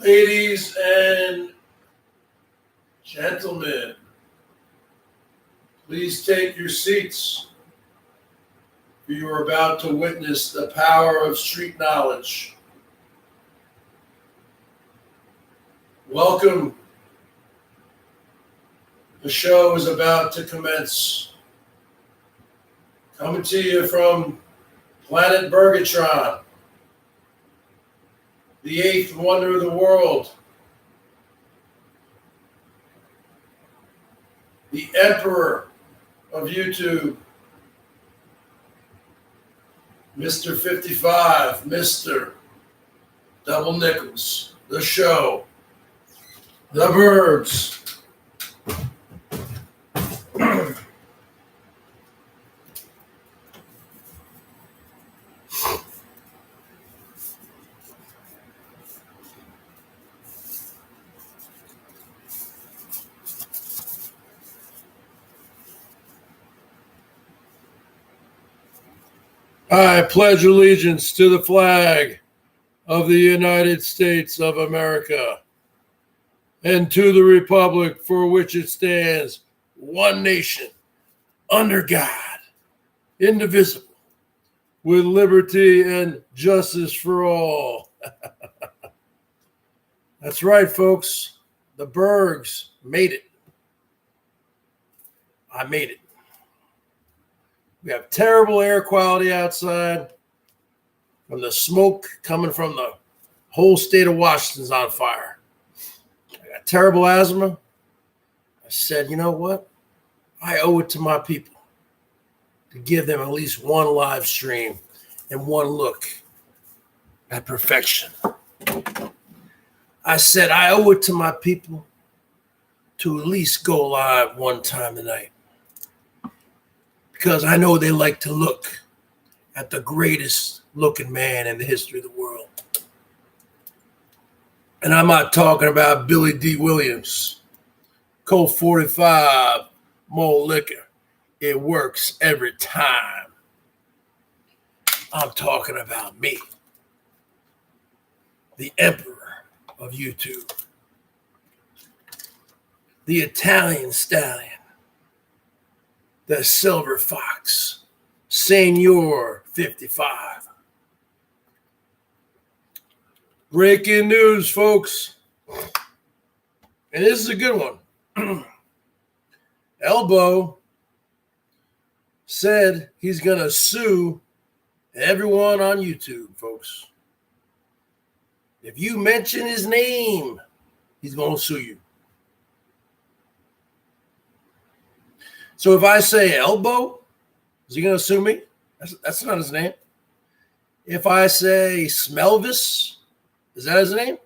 Ladies and gentlemen, please take your seats. You are about to witness the power of street knowledge. Welcome. The show is about to commence. Coming to you from planet Bergatron, the eighth wonder of the world, the emperor of YouTube, Mr. 55, Mr. Double Nickels, the show, the BERGS. I pledge allegiance to the flag of the United States of America and to the republic for which it stands, one nation, under God, indivisible, with liberty and justice for all. That's right, folks. The BERGS made it. I made it. We have terrible air quality outside from the smoke coming from the whole state of Washington's on fire. I got terrible asthma. I said, you know what? I owe it to my people to give them at least one live stream and one look at perfection. I said, I owe it to my people to at least go live one time tonight, because I know they like to look at the greatest looking man in the history of the world. And I'm not talking about Billy D. Williams, Colt 45, malt liquor. It works every time. I'm talking about me, the emperor of YouTube, the Italian stallion, the silver fox, Senor 55. Breaking news, folks. And this is a good one. Elbo said he's going to sue everyone on YouTube, folks. If you mention his name, he's going to sue you. So if I say Elbo, is he going to sue me? That's not his name. If I say Smelvis, is that his name?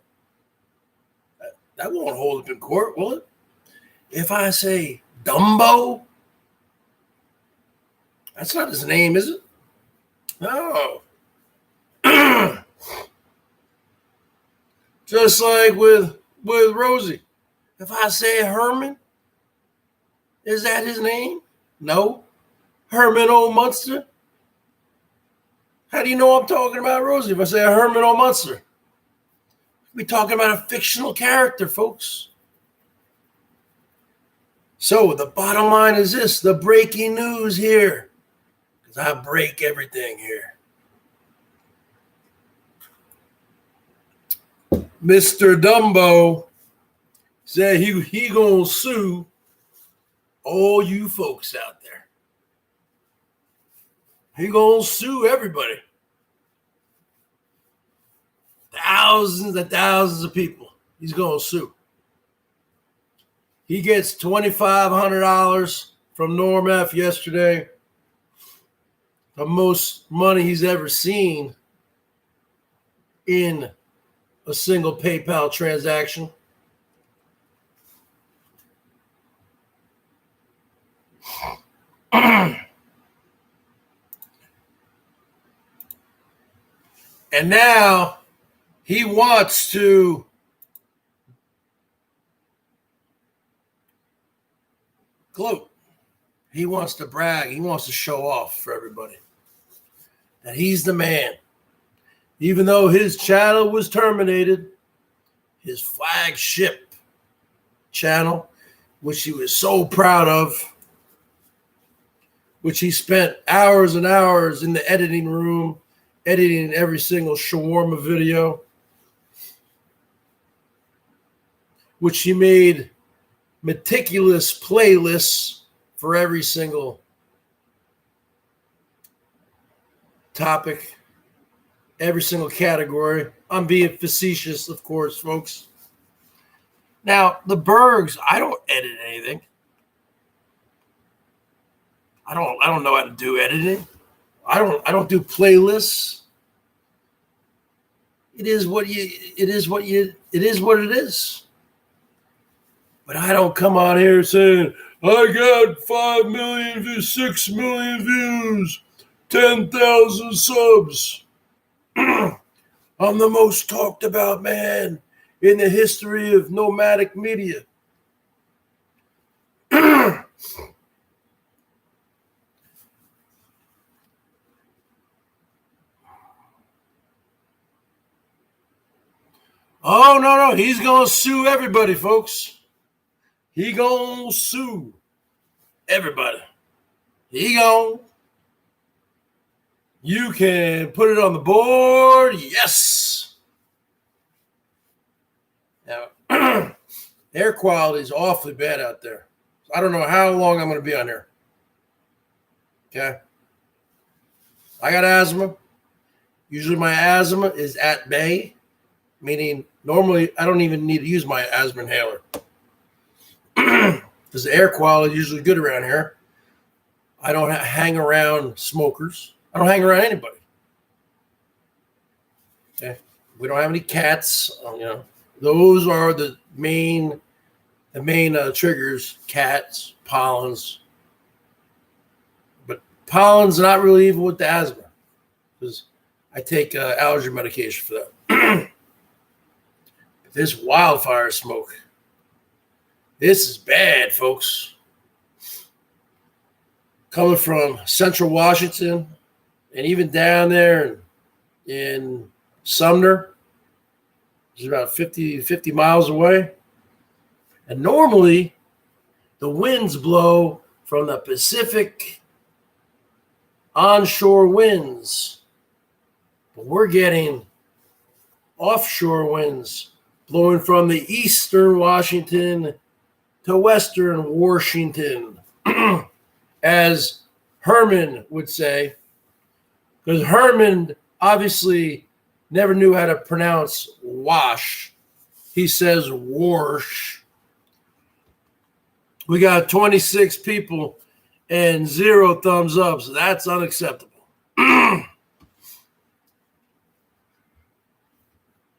That won't hold up in court, will it? If I say Dumbo, that's not his name, is it? No. Just like with Rosie. If I say Herman, is that his name? No. Herman O. Munster? How do you know I'm talking about Rosie if I say Herman O. Munster? We're talking about a fictional character, folks. So the bottom line is this, the breaking news here, because I break everything here. Mr. Dumbo said he gonna sue all you folks out there. He gonna sue everybody. Thousands and thousands of people. He's gonna sue. He gets $2,500 from Norm F yesterday. The most money he's ever seen in a single PayPal transaction. And now he wants to gloat. He wants to brag. He wants to show off for everybody that he's the man. Even though his channel was terminated, his flagship channel, which he was so proud of, which he spent hours and hours in the editing room, editing every single shawarma video, which he made meticulous playlists for every single topic, every single category. I'm being facetious, of course, folks. Now, the Bergs, I don't edit anything. I don't know how to do editing. I don't do playlists. It is what it is. But I don't come on here saying, I got 5 million views, 6 million views, 10,000 subs. I'm the most talked about man in the history of nomadic media. Oh, no. He's going to sue everybody, folks. He going to sue everybody. You can put it on the board. Yes. Now, air quality is awfully bad out there. I don't know how long I'm going to be on here. Okay. I got asthma. Usually my asthma is at bay, meaning normally I don't even need to use my asthma inhaler because the air quality is usually good around here. I don't hang around smokers. I don't hang around anybody. Okay. We don't have any cats. Those are the main triggers: cats, pollens. But pollen's not really even with the asthma because I take allergy medication for that. This wildfire smoke, this is bad, folks. Coming from central Washington and even down there in Sumner, which is about 50 miles away. And normally the winds blow from the Pacific onshore winds, but we're getting offshore winds blowing from the eastern Washington to western Washington, as Herman would say, because Herman obviously never knew how to pronounce wash. He says wash. We got 26 people and 0 thumbs up, so that's unacceptable.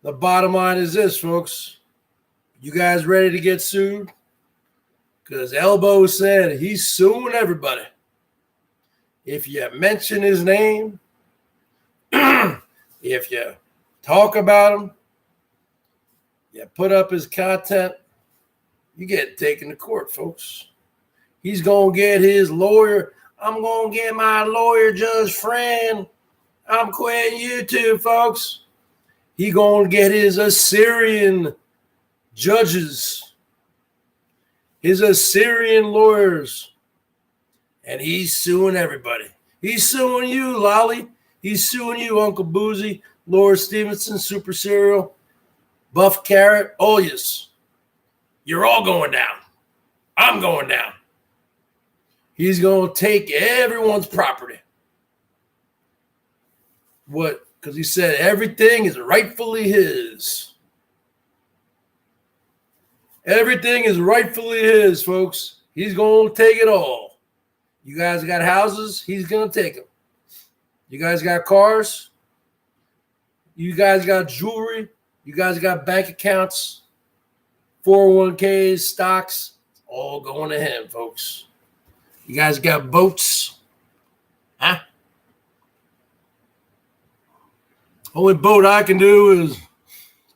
The bottom line is this, folks. You guys ready to get sued? Because Elbo said he's suing everybody. If you mention his name, if you talk about him, you put up his content, you get taken to court, folks. He's going to get his lawyer. I'm going to get my lawyer judge friend. I'm quitting YouTube, folks. He going to get his Assyrian judges, his Assyrian lawyers, and he's suing everybody. He's suing you, Lolly. He's suing you, Uncle Boozy, Laura Stevenson, Super Cereal, Buff Carrot. Oh, yes. You're all going down. I'm going down. He's going to take everyone's property. what? Because he said everything is rightfully his. Everything is rightfully his, folks. He's going to take it all. You guys got houses, he's going to take them. You guys got cars. You guys got jewelry. You guys got bank accounts, 401ks, stocks, all going to him, folks. You guys got boats. Huh? Only boat I can do is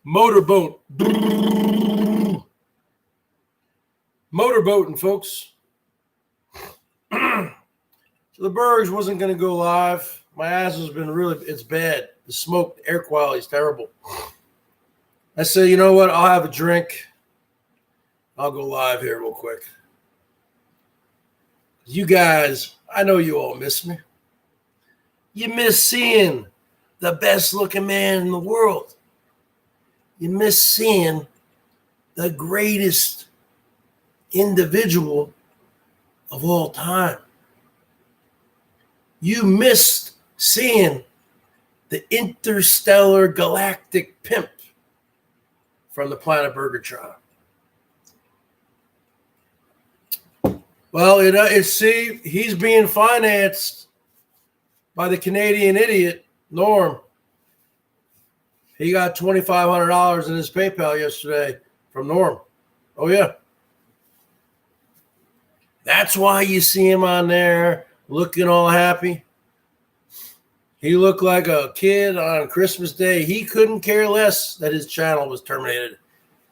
motorboat. Motorboating, folks. So the Bergs wasn't going to go live. My ass has been it's bad. The smoke, the air quality is terrible. I say, you know what? I'll have a drink. I'll go live here real quick. You guys, I know you all miss me. You miss seeing the best looking man in the world. You miss seeing the greatest individual of all time. You missed seeing the interstellar galactic pimp from the planet Bergatron. Well, see, he's being financed by the Canadian idiot, Norm. He got $2,500 in his PayPal yesterday from Norm. Oh, yeah. That's why you see him on there looking all happy. He looked like a kid on Christmas Day. He couldn't care less that his channel was terminated.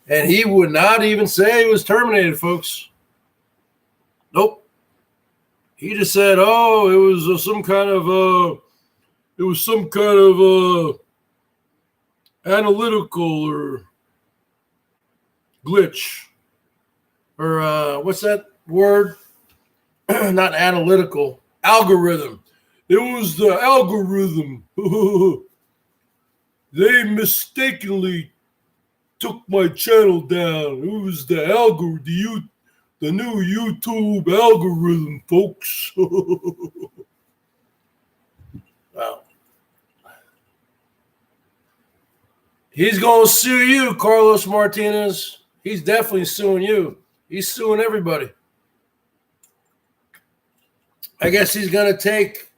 And he would not even say it was terminated, folks. Nope. He just said, oh, it was some kind of analytical or glitch. Or what's that word? Not analytical. Algorithm. It was the algorithm. They mistakenly took my channel down. It was the algorithm, the new YouTube algorithm, folks. Wow. He's going to sue you, Carlos Martinez. He's definitely suing you. He's suing everybody. I guess he's going to take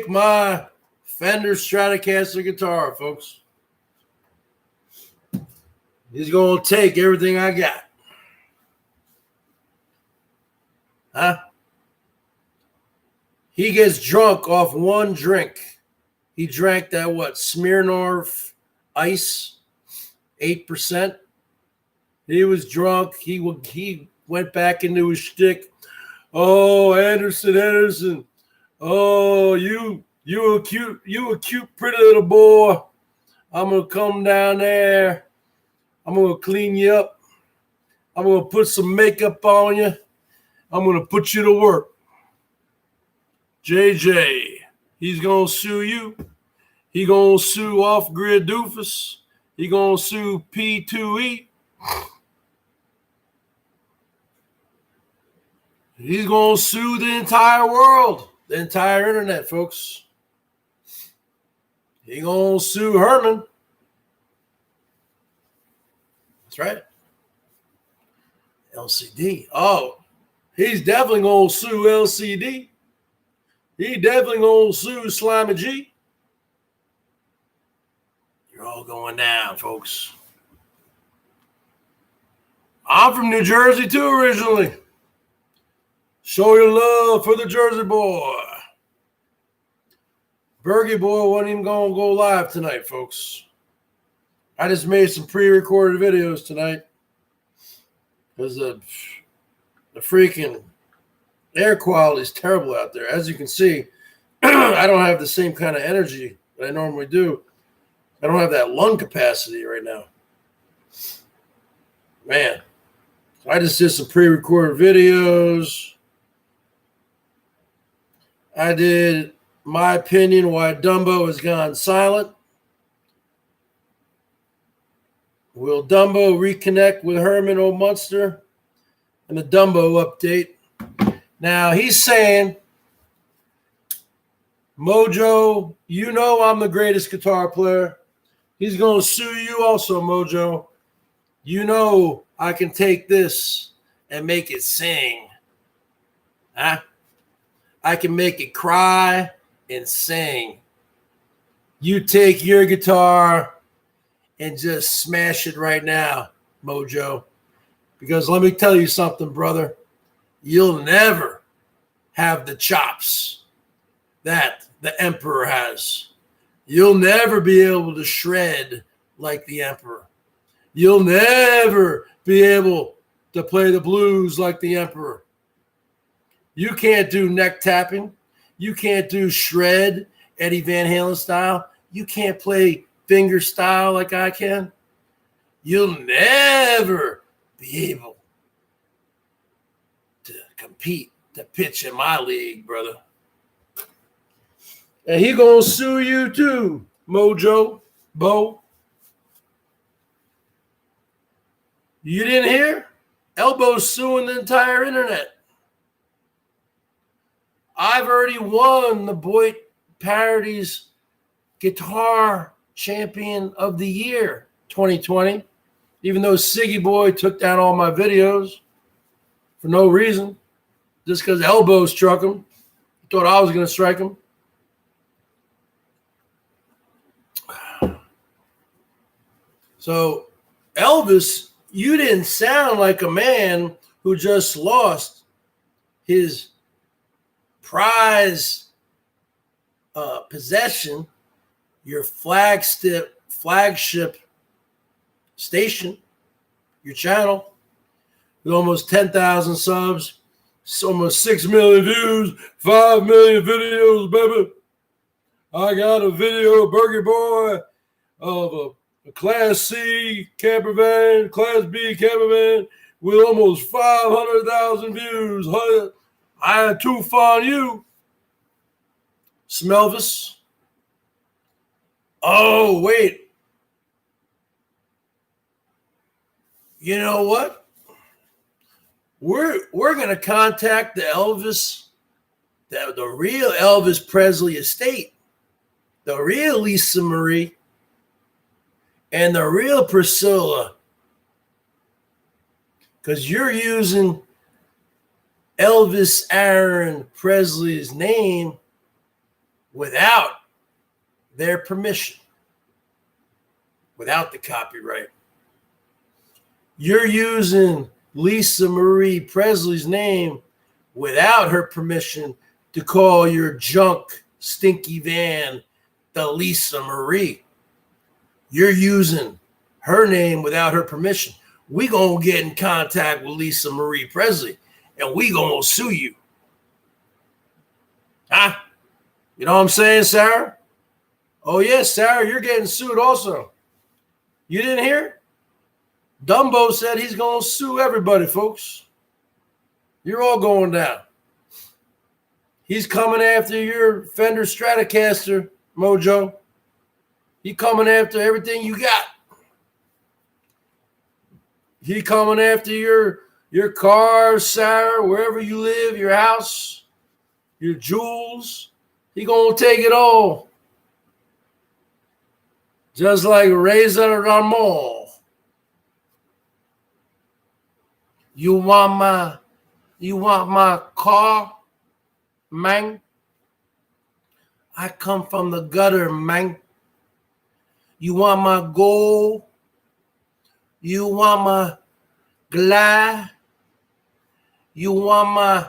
my Fender Stratocaster guitar, folks. He's going to take everything I got. Huh? He gets drunk off one drink. He drank that, Smirnoff Ice, 8%. He was drunk. He went back into his shtick. Oh, Anderson. Oh, you a cute, pretty little boy. I'm gonna come down there. I'm gonna clean you up. I'm gonna put some makeup on you. I'm gonna put you to work. JJ, he's gonna sue you. He gonna sue Off-Grid Doofus. He gonna sue P2E. He's going to sue the entire world, the entire internet, folks. He's going to sue Herman. That's right. LCD. Oh, he's definitely going to sue LCD. He definitely going to sue Slimy G. You're all going down, folks. I'm from New Jersey, too, originally. Show your love for the Jersey boy. Bergie boy wasn't even going to go live tonight, folks. I just made some pre-recorded videos tonight because the freaking air quality is terrible out there. As you can see, I don't have the same kind of energy that I normally do. I don't have that lung capacity right now. Man, I just did some pre-recorded videos. I did my opinion why Dumbo has gone silent. Will Dumbo reconnect with Herman O. Munster? And the Dumbo update. Now, he's saying Mojo, you know I'm the greatest guitar player. He's going to sue you also, Mojo. You know I can take this and make it sing. Huh? I can make it cry and sing. You take your guitar and just smash it right now, Mojo. Because let me tell you something, brother. You'll never have the chops that the Emperor has. You'll never be able to shred like the Emperor. You'll never be able to play the blues like the Emperor. You can't do neck tapping. You can't do shred, Eddie Van Halen style. You can't play finger style like I can. You'll never be able to compete, to pitch in my league, brother. And he gonna sue you too, Mojo, Bo. You didn't hear? Elbo's suing the entire internet. I've already won the Boyd Parody's Guitar Champion of the Year 2020, even though Siggy Boy took down all my videos for no reason, just because Elbo struck him. He thought I was going to strike him. So, Elvis, you didn't sound like a man who just lost his prize possession, your flagship station, your channel, with almost 10,000 subs, almost 6 million views, 5 million videos, baby. I got a video, Burger Boy, of a Class C camper van, Class B camper van, with almost 500,000 views. I had too fun you, Smelvis. Oh, wait. You know what? We're going to contact the Elvis, the real Elvis Presley estate, the real Lisa Marie, and the real Priscilla, because you're using Elvis Aaron Presley's name without their permission, without the copyright. You're using Lisa Marie Presley's name without her permission to call your junk, stinky van the Lisa Marie. You're using her name without her permission. We gonna get in contact with Lisa Marie Presley, and we gonna sue you. Huh? You know what I'm saying, Sarah? Oh, yes, Sarah, you're getting sued also. You didn't hear? Dumbo said he's going to sue everybody, folks. You're all going down. He's coming after your Fender Stratocaster, Mojo. He coming after everything you got. He coming after your car, Sarah, wherever you live, your house, your jewels. He going to take it all. Just like Razor Ramon. You want my car, man? I come from the gutter, man. You want my gold? You want my glad? You want my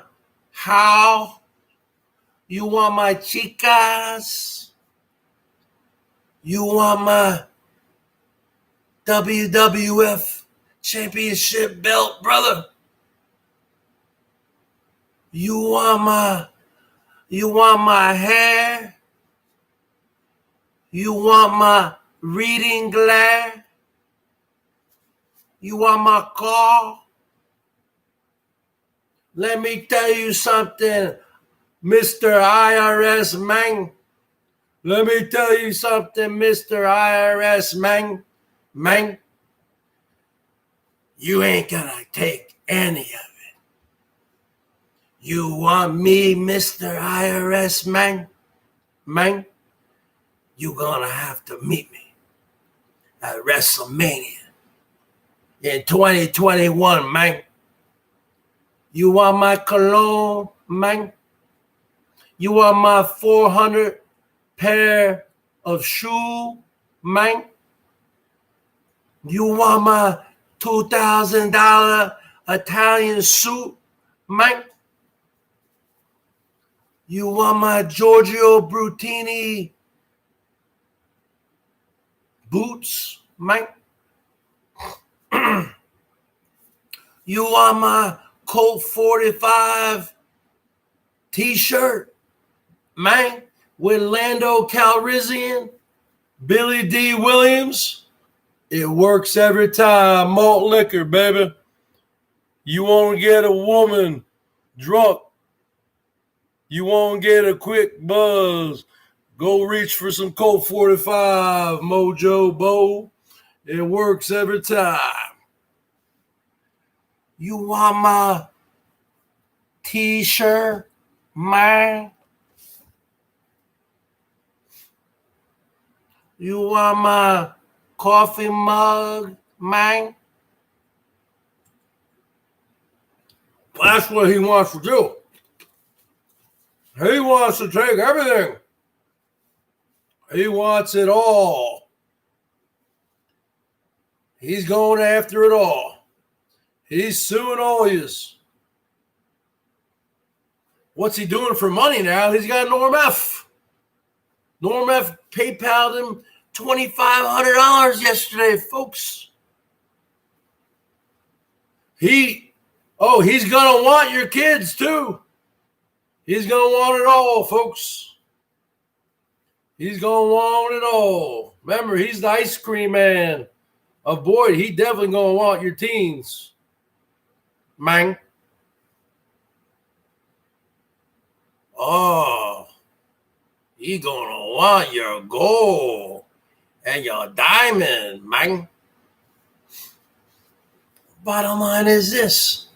how? You want my chicas? You want my WWF championship belt, brother? You want my hair? You want my reading glare? You want my car? Let me tell you something, Mr. IRS man. Let me tell you something, Mr. IRS man. Man, you ain't gonna take any of it. You want me, Mr. IRS man? man, you're gonna have to meet me at WrestleMania in 2021, man. You want my cologne, man? You want my 400 pair of shoe, man? You want my $2,000 Italian suit, man? You want my Giorgio Brutini boots, man? You want my Colt 45 t-shirt, man, with Lando Calrissian, Billy D. Williams? It works every time. Malt liquor, baby. You want to get a woman drunk. You want to get a quick buzz. Go reach for some Colt 45, Mojo Bo. It works every time. You want my t-shirt, man? You want my coffee mug, man? That's what he wants to do. He wants to take everything. He wants it all. He's going after it all. He's suing all yous. What's he doing for money now? He's got Norm F. Norm F PayPal'd him $2,500 yesterday, folks. He's going to want your kids too. He's going to want it all, folks. He's going to want it all. Remember, he's the ice cream man of Boyd. He definitely going to want your teens, man. Oh, he going to want your gold and your diamond, man. Bottom line is this.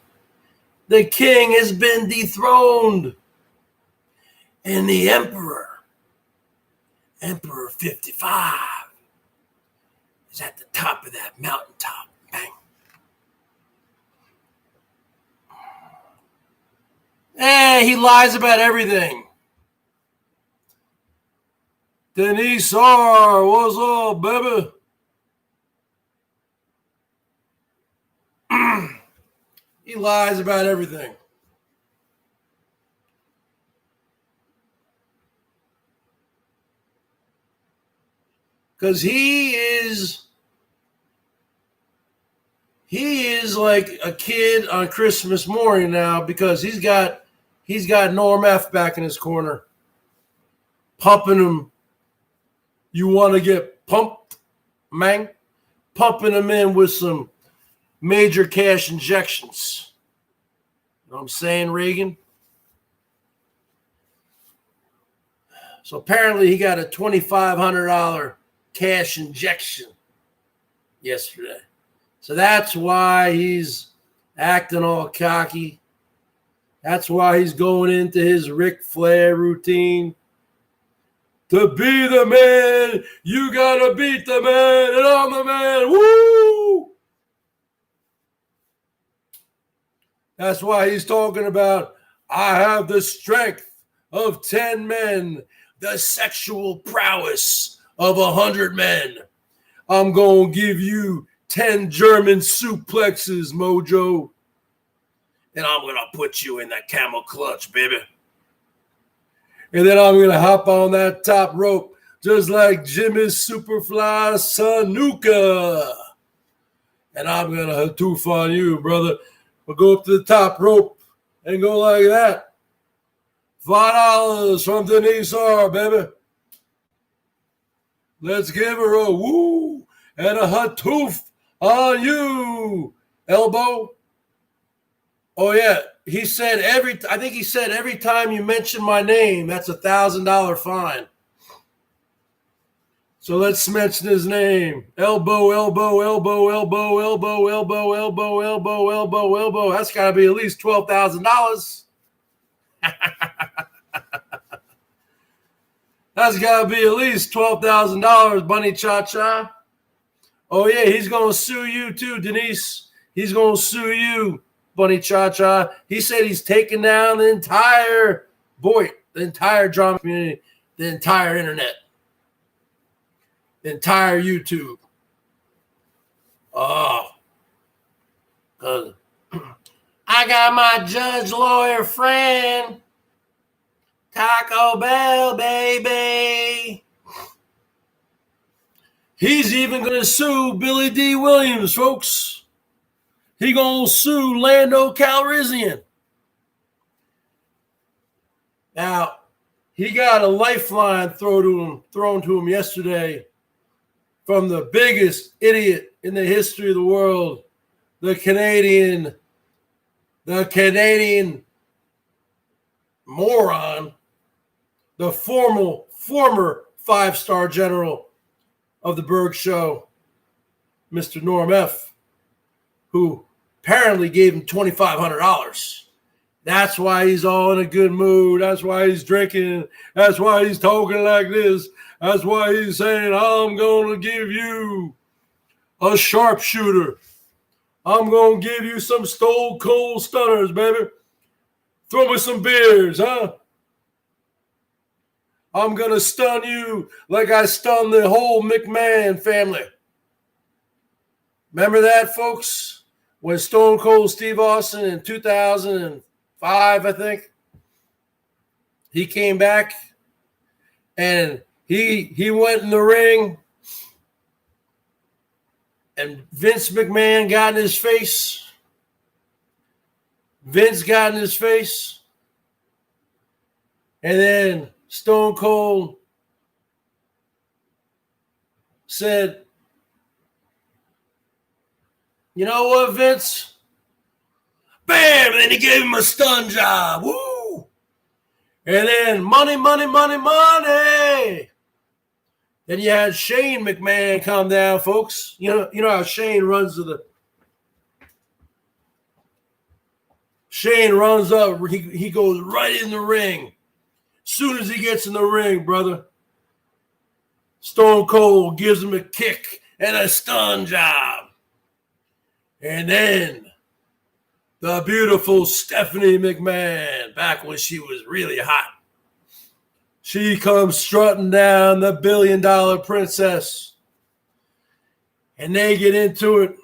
The king has been dethroned. And the Emperor 55, is at the top of that mountaintop. Bang. He lies about everything. Denise R., what's up, baby? He lies about everything. Because he is like a kid on Christmas morning now, because he's got Norm F back in his corner, pumping him. You want to get pumped, man? Pumping him in with some major cash injections. You know what I'm saying, Reagan? So apparently he got a $2,500 cash injection yesterday. So that's why he's acting all cocky. That's why he's going into his Ric Flair routine. To be the man, you gotta beat the man, and I'm the man. Woo! That's why he's talking about, I have the strength of 10 men, the sexual prowess of 100 men. I'm going to give you 10 German suplexes, Mojo. And I'm going to put you in that camel clutch, baby. And then I'm going to hop on that top rope, just like Jimmy Superfly Sanuka. And I'm going to hatoof on you, brother. We'll go up to the top rope and go like that. $5 from Denise R., baby. Let's give her a woo and a hatoof on you, Elbo. Oh, yeah. He said I think he said every time you mention my name, that's $1,000 fine. So let's mention his name. Elbo, elbow, elbow, elbow, elbow, elbow, elbow, elbow, elbow, elbow. That's got to be at least $12,000. That's got to be at least $12,000, Bunny Cha-Cha. Oh, yeah, he's going to sue you too, Denise. He's going to sue you, Bunny Cha-Cha. He said he's taking down the entire drama community, the entire internet, the entire YouTube. Oh, because I got my judge lawyer friend, Taco Bell, baby. He's even going to sue Billy D. Williams, folks. He going to sue Lando Calrissian. Now, he got a lifeline thrown to him yesterday from the biggest idiot in the history of the world, the Canadian moron, the former five-star general of the BERGS Show, Mr. Norm F., who apparently gave him $2,500. That's why he's all in a good mood. That's why he's drinking. That's why he's talking like this. That's why he's saying, I'm going to give you a sharpshooter. I'm going to give you some stone cold stunners, baby. Throw me some beers, huh? I'm going to stun you like I stunned the whole McMahon family. Remember that, folks? When Stone Cold Steve Austin in 2005, I think, he came back and he went in the ring and Vince McMahon got in his face. Vince got in his face. And then Stone Cold said, you know what, Vince? Bam! And then he gave him a stun job. Woo! And then money. Then you had Shane McMahon come down, folks. You know how Shane runs to the... Shane runs up. He goes right in the ring. As soon as he gets in the ring, brother, Stone Cold gives him a kick and a stun job. And then the beautiful Stephanie McMahon, back when she was really hot, she comes strutting down, the $1 billion princess. And they get into it.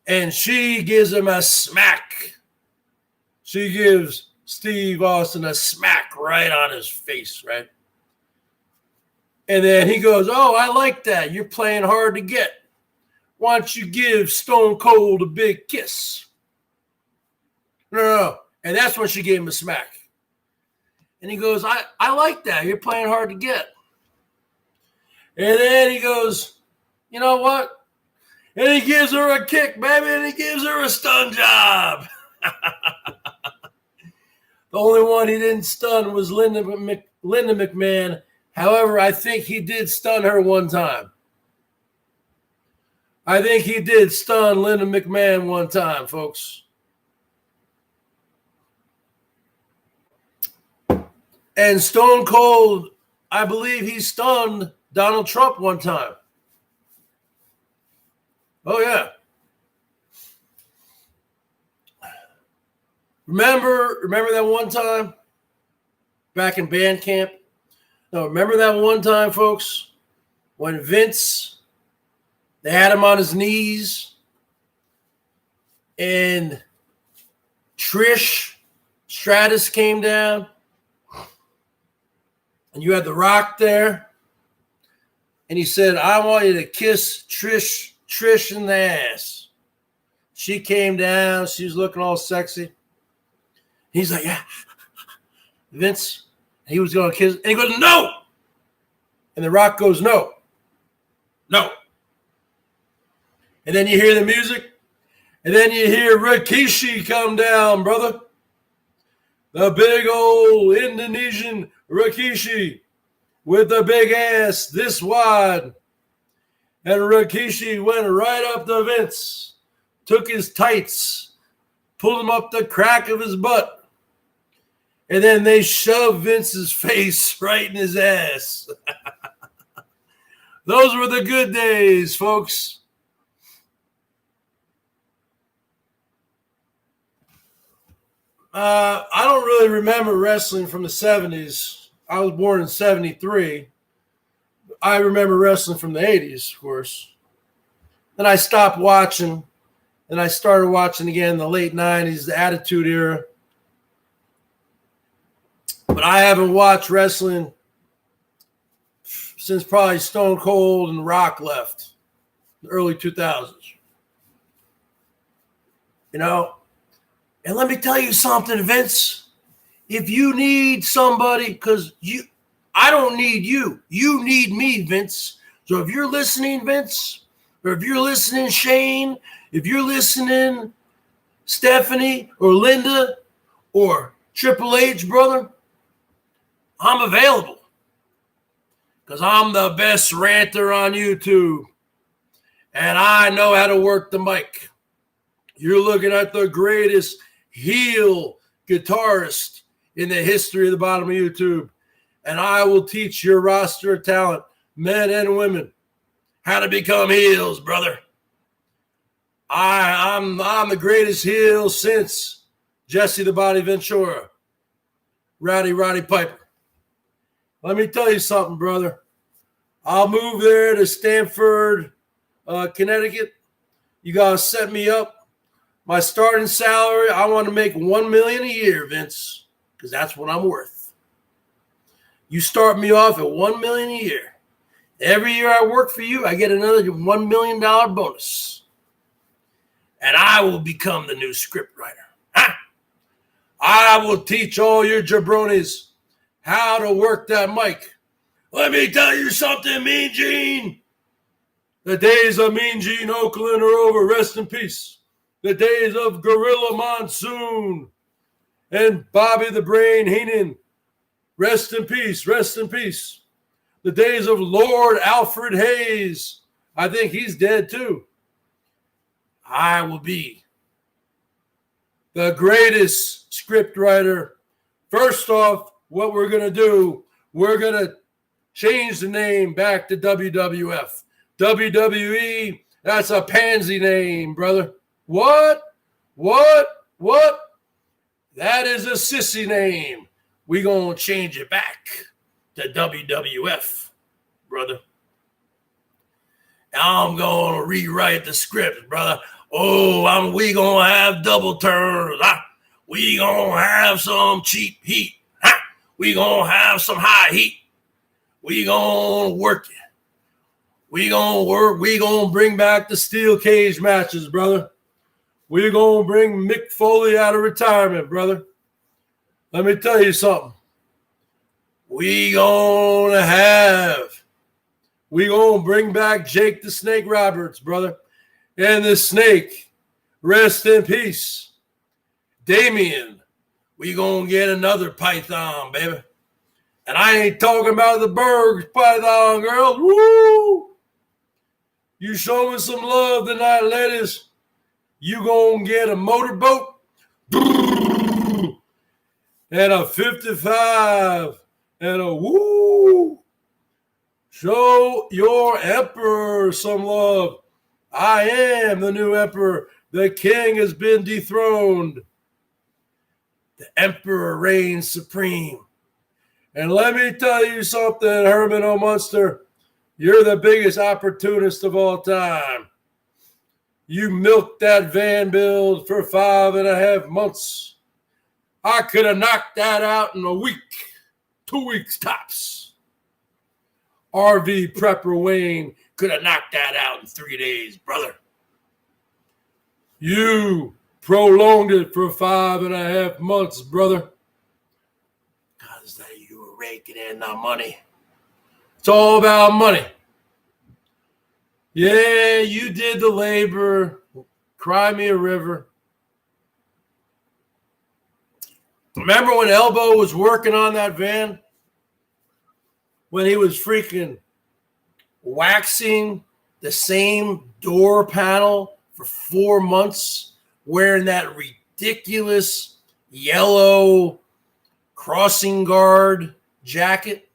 And she gives him a smack. She gives Steve Austin a smack right on his face, right? And then he goes, oh, I like that. You're playing hard to get. Why don't you give Stone Cold a big kiss? No. And that's when she gave him a smack. And he goes, I like that. You're playing hard to get. And then he goes, you know what? And he gives her a kick, baby, and he gives her a stun job. The only one he didn't stun was Linda McMahon. However, I think he did stun her one time. I think he did stun Linda McMahon one time, folks. And Stone Cold, I believe he stunned Donald Trump one time. Oh, yeah. Remember that one time back in band camp? No, remember that one time, folks, when Vince... They had him on his knees, and Trish Stratus came down, and you had The Rock there, and he said, I want you to kiss Trish in the ass. She came down. She was looking all sexy. He's like, yeah, Vince. He was going to kiss, and he goes, no. And The Rock goes, no. And then you hear the music, and then you hear Rikishi come down, brother. The big old Indonesian Rikishi with the big ass this wide. And Rikishi went right up to Vince, took his tights, pulled him up the crack of his butt. And then they shove Vince's face right in his ass. Those were the good days, folks. I don't really remember wrestling from the 70s. I was born in 73. I remember wrestling from the 80s, of course. Then I stopped watching, and I started watching again in the late 90s, the Attitude Era. But I haven't watched wrestling since probably Stone Cold and Rock left, the early 2000s. You know, and let me tell you something, Vince. If you need somebody, because I don't need you. You need me, Vince. So if you're listening, Vince, or if you're listening, Shane, if you're listening, Stephanie or Linda or Triple H, brother, I'm available. Because I'm the best ranter on YouTube. And I know how to work the mic. You're looking at the greatest heel guitarist in the history of the bottom of YouTube. And I will teach your roster of talent, men and women, how to become heels, brother. I'm the greatest heel since Jesse the Body Ventura, Roddy Piper. Let me tell you something, brother. I'll move there to Stamford, Connecticut. You got to set me up. My starting salary, I want to make $1 million a year, Vince, because that's what I'm worth. You start me off at $1 million a year. Every year I work for you, I get another $1 million bonus. And I will become the new script writer. I will teach all your jabronis how to work that mic. Let me tell you something, Mean Gene. The days of Mean Gene Oakland are over. Rest in peace. The days of Gorilla Monsoon and Bobby the Brain Heenan. Rest in peace. Rest in peace. The days of Lord Alfred Hayes. I think he's dead too. I will be the greatest script writer. First off, what we're going to do, we're going to change the name back to WWF. WWE, that's a pansy name, brother. What? That is a sissy name. We going to change it back to WWF, brother. I'm going to rewrite the script, brother. Oh, we going to have double turns. We going to have some cheap heat. We going to have some high heat. We going to work it. We going to work. We going to bring back the steel cage matches, brother. We're going to bring Mick Foley out of retirement, brother. Let me tell you something. We're going to bring back Jake the Snake Roberts, brother. And the Snake, rest in peace. Damien, we going to get another python, baby. And I ain't talking about the Bergs python, girls. Woo! You show me some love tonight, ladies. You gonna get a motorboat and a 55 and a woo. Show your emperor some love. I am the new emperor. The king has been dethroned. The emperor reigns supreme. And let me tell you something, Herman O. Munster. You're the biggest opportunist of all time. You milked that van build for 5.5 months. I could have knocked that out in a week, 2 weeks tops. RV Prepper Wayne could have knocked that out in 3 days, brother. You prolonged it for 5.5 months, brother. Because you were raking in the money. It's all about money. Yeah, you did the labor. Cry me a river. Remember when Elbo was working on that van? When he was freaking waxing the same door panel for 4 months, wearing that ridiculous yellow crossing guard jacket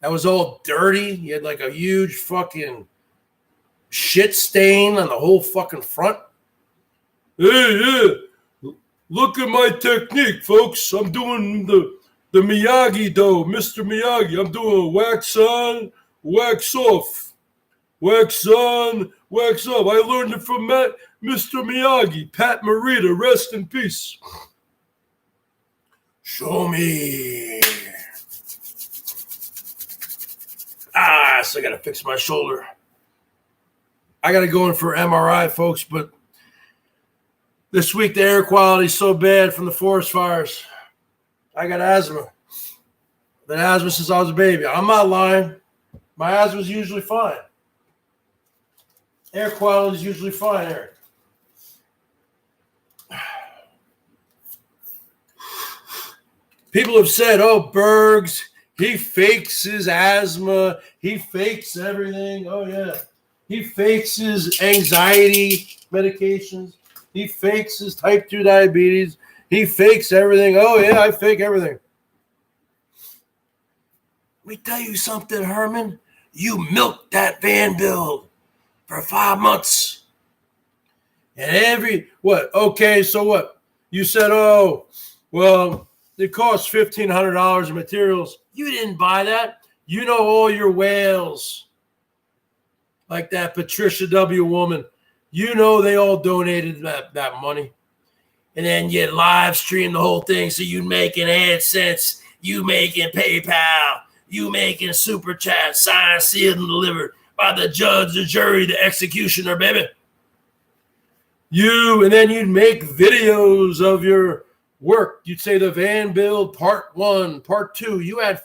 that was all dirty. He had like a huge fucking shit stain on the whole fucking front. Hey, yeah. Look at my technique, folks. I'm doing the Miyagi dough, Mr. Miyagi. I'm doing wax on, wax off. Wax on, wax off. I learned it from Mr. Miyagi. Pat Morita, rest in peace. Show me. So I got to fix my shoulder. I got to go in for MRI, folks, but this week the air quality is so bad from the forest fires. I got asthma. Been asthma since I was a baby. I'm not lying. My asthma is usually fine. Air quality is usually fine, Eric. People have said, oh, Bergs, he fakes his asthma. He fakes everything. Oh, yeah. He fakes his anxiety medications. He fakes his type 2 diabetes. He fakes everything. Oh, yeah, I fake everything. Let me tell you something, Herman. You milked that van build for 5 months. And okay, so what? You said, oh, well, it costs $1,500 in materials. You didn't buy that. You know all your whales, like that Patricia W. woman. You know they all donated that money. And then you live stream the whole thing so you making AdSense, you making PayPal, you making Super Chat, signed, sealed, and delivered by the judge, the jury, the executioner, baby. And then you'd make videos of your work. You'd say the van build part 1, part 2. You had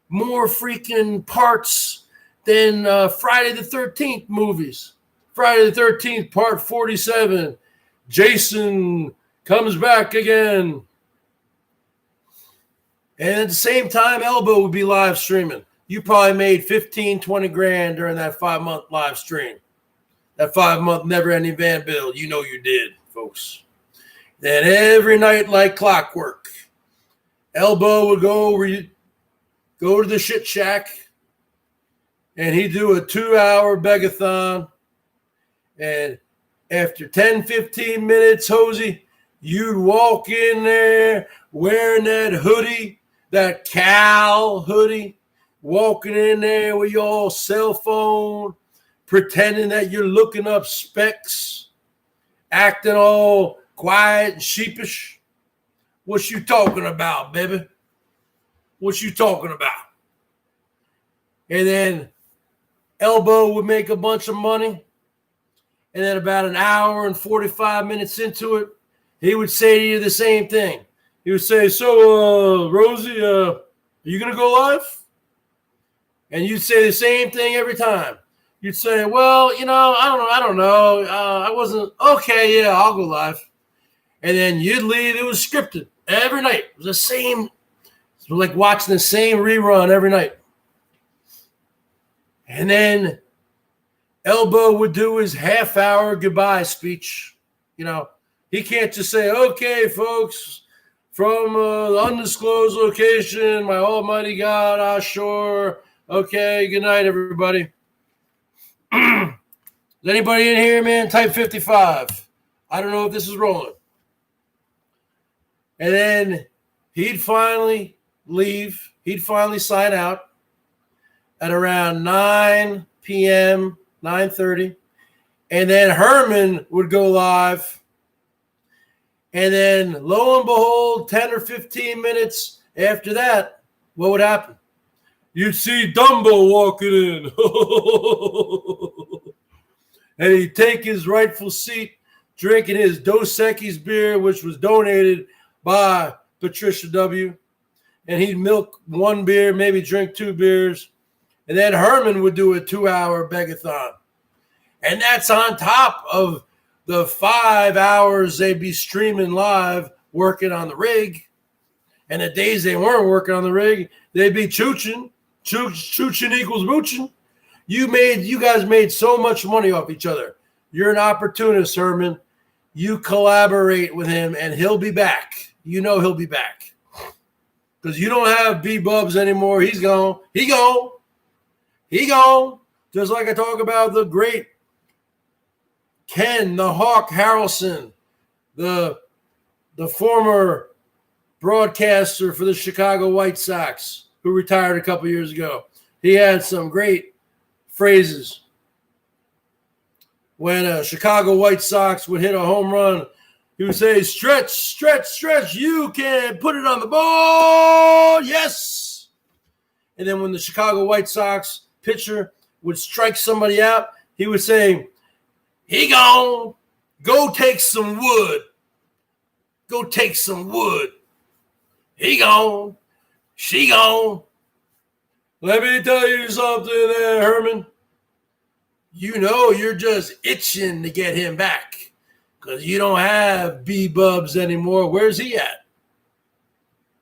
more freaking parts than Friday the 13th movies. Friday the 13th, part 47. Jason comes back again. And at the same time, Elbo would be live streaming. You probably made 15, 20 grand during that 5-month live stream. That 5-month never-ending van build. You know you did, folks. Then every night like clockwork, Elbo would go to the shit shack, and he'd do a 2-hour begathon. And after 10, 15 minutes, Hosey, you'd walk in there wearing that hoodie, that Cal hoodie, walking in there with your cell phone, pretending that you're looking up specs, acting all quiet and sheepish. What you talking about, baby? What you talking about? And then Elbo would make a bunch of money. And then about an hour and 45 minutes into it, he would say to you the same thing. He would say, so, Rosie, are you going to go live? And you'd say the same thing every time. You'd say, well, I don't know. I wasn't, okay, yeah, I'll go live. And then you'd leave. It was scripted every night. It was the same. It was like watching the same rerun every night. And then Elbo would do his half-hour goodbye speech. He can't just say, okay, folks, from the undisclosed location, my almighty God, ashore. Okay, good night, everybody. Is anybody in here, man? Type 55. I don't know if this is rolling. And then he'd finally leave. He'd finally sign out at around 9 p.m., 9:30. And then Herman would go live. And then, lo and behold, 10 or 15 minutes after that, what would happen? You'd see Dumbo walking in. And he'd take his rightful seat, drinking his Dos Equis beer, which was donated by Patricia W. And he'd milk 1 beer, maybe drink 2 beers. And then Herman would do a 2-hour begathon. And that's on top of the 5 hours they'd be streaming live, working on the rig. And the days they weren't working on the rig, they'd be chooching. Chooching equals mooching. You guys made so much money off each other. You're an opportunist, Herman. You collaborate with him, and he'll be back. You know he'll be back. because you don't have B-Bubs anymore. He's gone. He gone. He gone. Just like I talk about the great Ken the Hawk Harrelson, the former broadcaster for the Chicago White Sox, who retired a couple years ago. He had some great phrases. When a Chicago White Sox would hit a home run, he would say, stretch, stretch, stretch. You can put it on the ball. Yes. And then when the Chicago White Sox pitcher would strike somebody out, he would say, he gone. Go take some wood. Go take some wood. He gone. She gone. Let me tell you something there, Herman. You know you're just itching to get him back because you don't have B-Bubs anymore. Where's he at?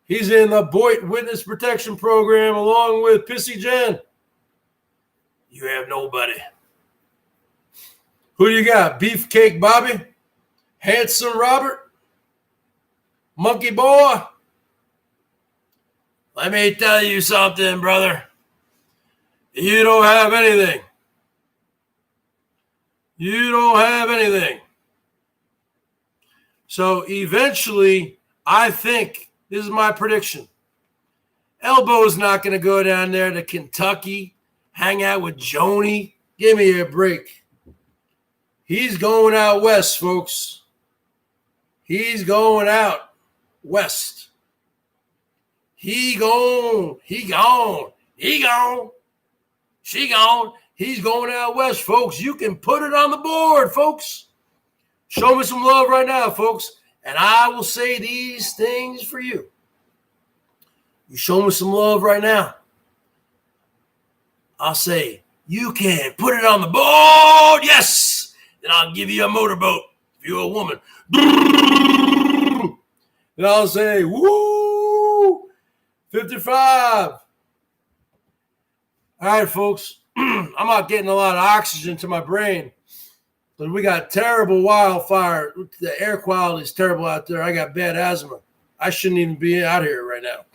He's in the Boyd Witness Protection Program along with Pissy Jen. You have nobody. Who do you got? Beefcake Bobby? Handsome Robert? Monkey Boy? Let me tell you something, brother. You don't have anything. You don't have anything. So eventually, I think, this is my prediction, Elbo's not going to go down there to Kentucky, hang out with Joni. Give me a break. He's going out west, folks. He's going out west. He gone. She gone. He's going out west, folks. You can put it on the board, folks. Show me some love right now, folks, and I will say these things for you. You show me some love right now. I'll say, you can put it on the board, yes, and I'll give you a motorboat if you're a woman. And I'll say, woo, 55. All right, folks. I'm not getting a lot of oxygen to my brain, but we got terrible wildfire. The air quality is terrible out there. I got bad asthma. I shouldn't even be out here right now.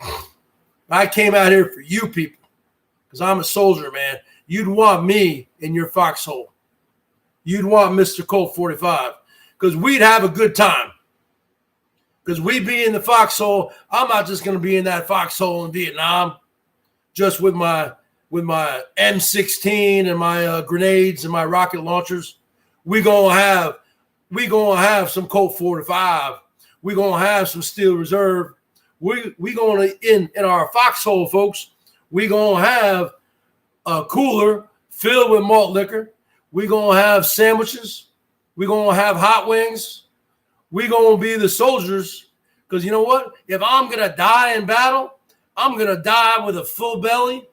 I came out here for you people because I'm a soldier, man. You'd want me in your foxhole. You'd want Mr. Colt 45 because we'd have a good time. Because we'd be in the foxhole. I'm not just going to be in that foxhole in Vietnam just with my M16 and my grenades and my rocket launchers. We gonna have some Colt 45. We gonna have some Steel Reserve. We gonna in our foxhole, folks. We gonna have a cooler filled with malt liquor. We gonna have sandwiches. We gonna have hot wings. We gonna be the soldiers. Because you know what? If I'm gonna die in battle, I'm gonna die with a full belly.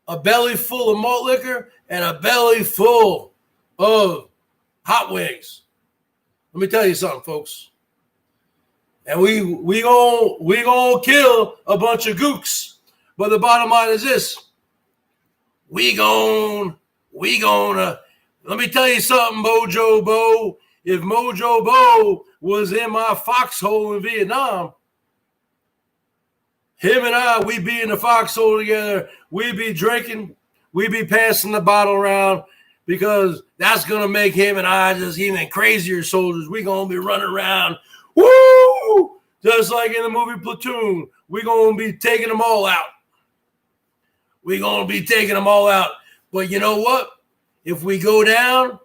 A belly full of malt liquor, and a belly full of hot wings. Let me tell you something, folks. And we gonna kill a bunch of gooks. But the bottom line is this. We gonna let me tell you something, Mojo Bo. If Mojo Bo was in my foxhole in Vietnam, him and I, we be in the foxhole together. We be drinking. We be passing the bottle around because that's going to make him and I just even crazier soldiers. We going to be running around. Woo! Just like in the movie Platoon. We going to be taking them all out. We going to be taking them all out. But you know what? If we go down,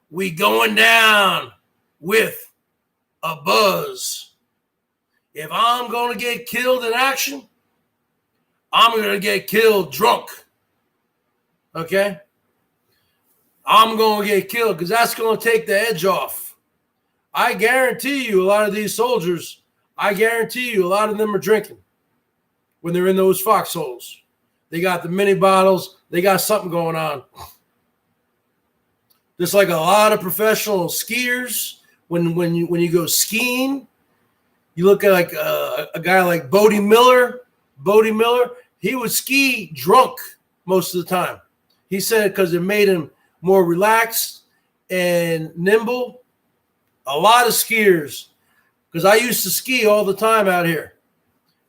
we going down with a buzz. If I'm going to get killed in action, I'm going to get killed drunk. Okay? I'm going to get killed because that's going to take the edge off. I guarantee you a lot of these soldiers, I guarantee you a lot of them are drinking when they're in those foxholes. They got the mini bottles. They got something going on. Just like a lot of professional skiers, when you go skiing, you look at like a guy like Bodie Miller. Bodie Miller, he would ski drunk most of the time. He said because it made him more relaxed and nimble. A lot of skiers, because I used to ski all the time out here.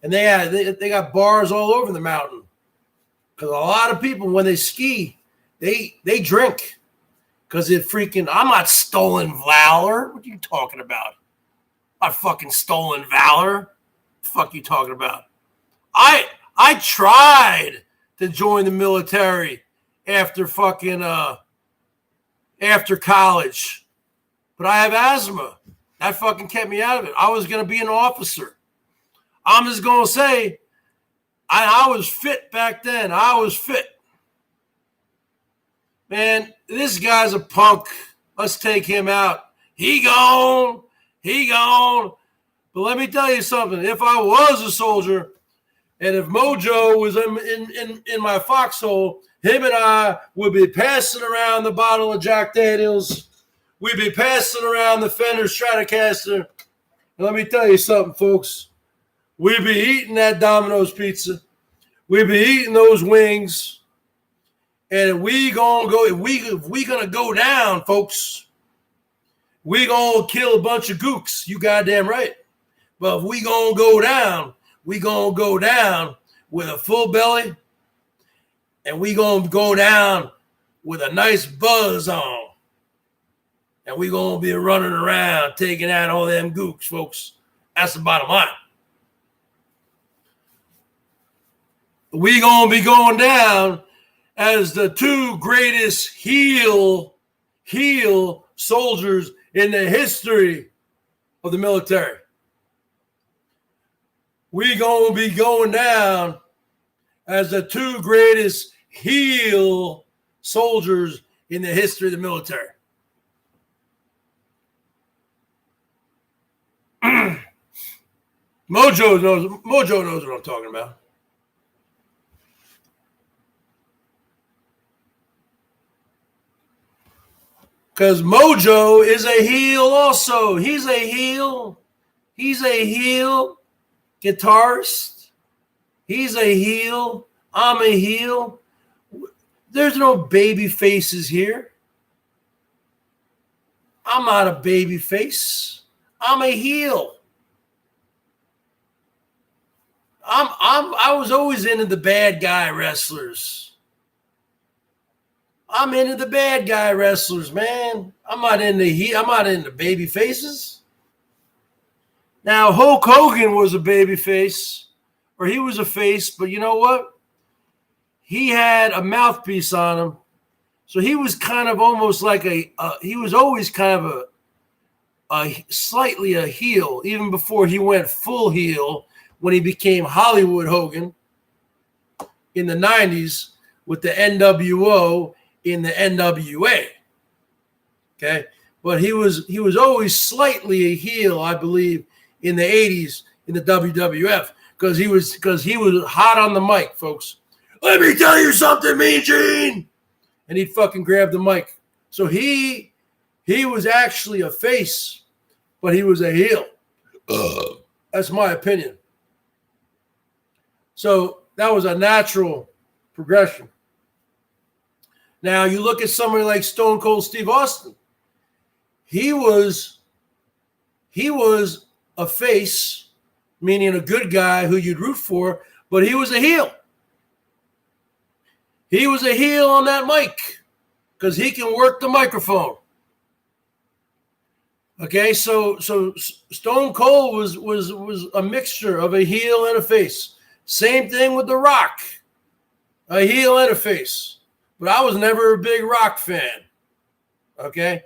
And they got bars all over the mountain. Because a lot of people, when they ski, they drink. Because it freaking, I'm not stolen valor. What are you talking about? I'm not fucking stolen valor. What the fuck you talking about? I tried to join the military after after college. But I have asthma. That fucking kept me out of it. I was going to be an officer. I'm just going to say, I was fit back then. I was fit. Man, this guy's a punk. Let's take him out. He gone. But let me tell you something. If I was a soldier, and if Mojo was in my foxhole, him and I would be passing around the bottle of Jack Daniels. We'd be passing around the Fender Stratocaster. And let me tell you something, folks. We'd be eating that Domino's pizza. We'd be eating those wings. And if we gonna go down, folks, we gonna kill a bunch of gooks. You goddamn right. But if we gonna go down, we gonna go down with a full belly, and we gonna go down with a nice buzz on. And we gonna be running around taking out all them gooks, folks. That's the bottom line. We gonna be going down as the two greatest heel soldiers in the history of the military. We gonna be going down as the two greatest heel soldiers in the history of the military. Mojo knows what I'm talking about. Because Mojo is a heel also. He's a heel guitarist. He's a heel. I'm a heel. There's no baby faces here. I'm not a baby face. I'm a heel. I was always into the bad guy wrestlers. I'm into the bad guy wrestlers, man. I'm not into baby faces. Now, Hulk Hogan was a baby face, or he was a face, but you know what? He had a mouthpiece on him. So he was kind of almost like he was always kind of slightly a heel, even before he went full heel when he became Hollywood Hogan in the 90s with the NWO in the NWA. Okay. But he was always slightly a heel, I believe, in the 80s in the WWF because he was hot on the mic, folks. Let me tell you something, Mean Gene. And he'd fucking grab the mic. So he was actually a face, but he was a heel. That's my opinion. So that was a natural progression. Now you look at somebody like Stone Cold Steve Austin. He was a face, meaning a good guy who you'd root for, but he was a heel. He was a heel on that mic because he can work the microphone. Okay, so Stone Cold was a mixture of a heel and a face. Same thing with The Rock, a heel and a face. But I was never a big Rock fan. Okay,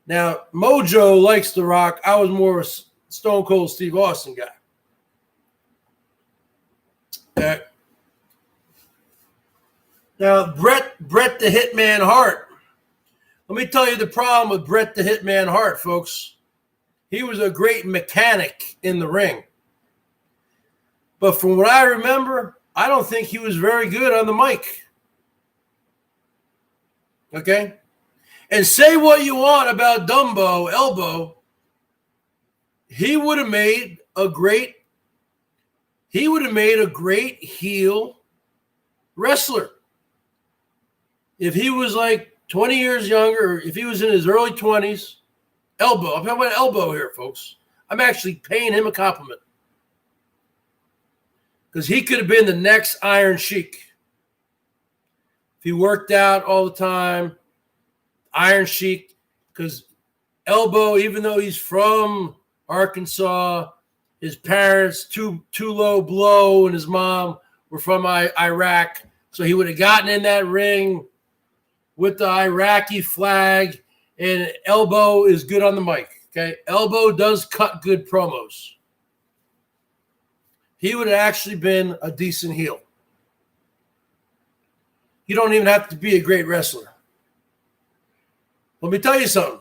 now Mojo likes The Rock. I was more a Stone Cold Steve Austin guy. Okay. Now, Bret the Hitman Hart. Let me tell you the problem with Bret the Hitman Hart, folks. He was a great mechanic in the ring. But from what I remember, I don't think he was very good on the mic. Okay? And say what you want about Dumbo, Elbo. He would have made a great heel wrestler. If he was like 20 years younger, or if he was in his early 20s, Elbo. I'm talking about Elbo here, folks. I'm actually paying him a compliment. because he could have been the next Iron Sheik. If he worked out all the time, Iron Sheik, because Elbo, even though he's from Arkansas, his parents, Tulo Blow and his mom were from Iraq. So he would have gotten in that ring with the Iraqi flag, and Elbo is good on the mic. Okay, Elbo does cut good promos. He would have actually been a decent heel. You don't even have to be a great wrestler. Let me tell you something.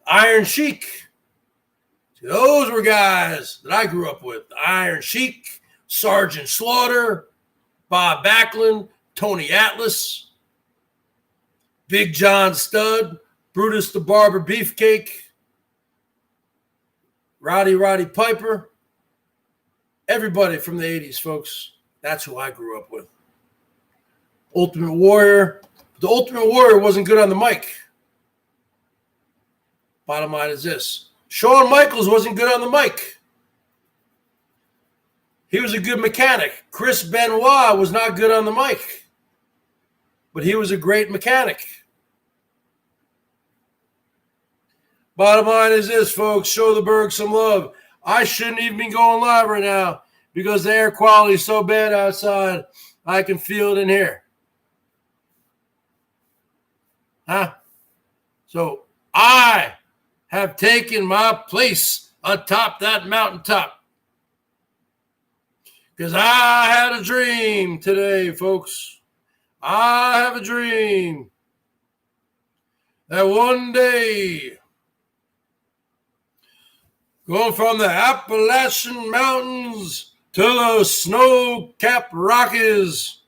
Iron Sheik. See, those were guys that I grew up with. Iron Sheik, Sergeant Slaughter, Bob Backlund, Tony Atlas, Big John Studd, Brutus the Barber Beefcake, Roddy Piper. Everybody from the 80s, folks. That's who I grew up with. Ultimate Warrior. The Ultimate Warrior wasn't good on the mic. Bottom line is this. Shawn Michaels wasn't good on the mic. He was a good mechanic. Chris Benoit was not good on the mic. But he was a great mechanic. Bottom line is this, folks. Show the Berg some love. I shouldn't even be going live right now because the air quality is so bad outside, I can feel it in here. Huh? So I have taken my place atop that mountaintop because I had a dream today, folks. I have a dream that one day, going from the Appalachian Mountains to the snow-capped Rockies